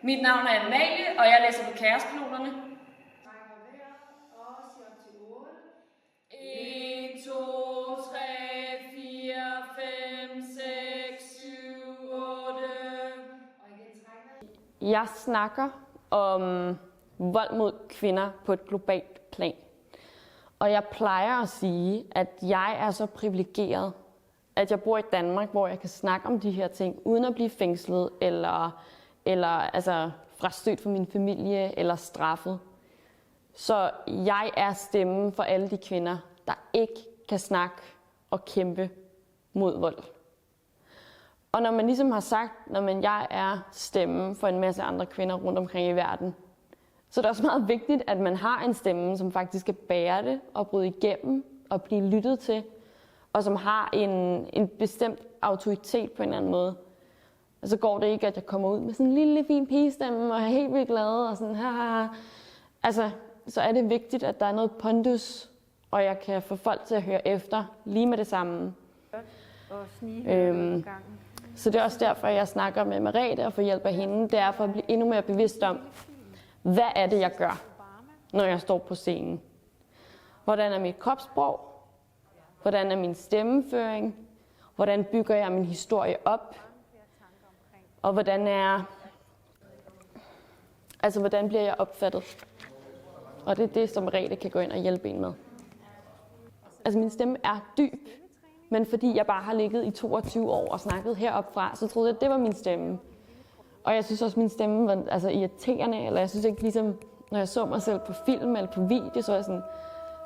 Mit navn er Amalie, og jeg læser på Kaospiloterne. 1, 2, 3, 4, 5, 6, 7, 8. Jeg snakker om vold mod kvinder på et globalt plan. Og jeg plejer at sige, at jeg er så privilegeret, at jeg bor i Danmark, hvor jeg kan snakke om de her ting, uden at blive fængslet eller frastødt fra min familie eller straffet. Så jeg er stemmen for alle de kvinder, der ikke kan snakke og kæmpe mod vold. Og når man ligesom har sagt, at jeg er stemmen for en masse andre kvinder rundt omkring i verden, så er det også meget vigtigt, at man har en stemme, som faktisk kan bære det og bryde igennem og blive lyttet til, og som har en bestemt autoritet på en eller anden måde. Og så går det ikke, at jeg kommer ud med sådan en lille fin pigestemme og er helt vildt glad og sådan her. Altså, så er det vigtigt, at der er noget pondus, og jeg kan få folk til at høre efter lige med det samme. Så det er også derfor, jeg snakker med Merete og får hjælp af hende. Det er for at blive endnu mere bevidst om, hvad er det, jeg gør, når jeg står på scenen. Hvordan er mit kropssprog? Hvordan er min stemmeføring? Hvordan bygger jeg min historie op? Og hvordan bliver jeg opfattet? Og det er det, som Merete kan gå ind og hjælpe en med. Altså min stemme er dyb, men fordi jeg bare har ligget i 22 år og snakket heroppe fra, så troede jeg, at det var min stemme. Og jeg synes også, at min stemme var irriterende, eller jeg synes ikke ligesom, når jeg så mig selv på film eller på video, så var jeg sådan,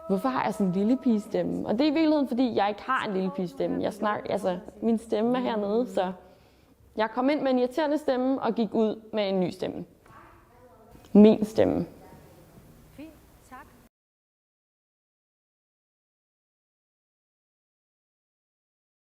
hvorfor har jeg sådan en lille pigestemme? Og det er i virkeligheden, fordi jeg ikke har en lille pigestemme. Min stemme er hernede, så jeg kom ind med en irriterende stemme og gik ud med en ny stemme. Min stemme.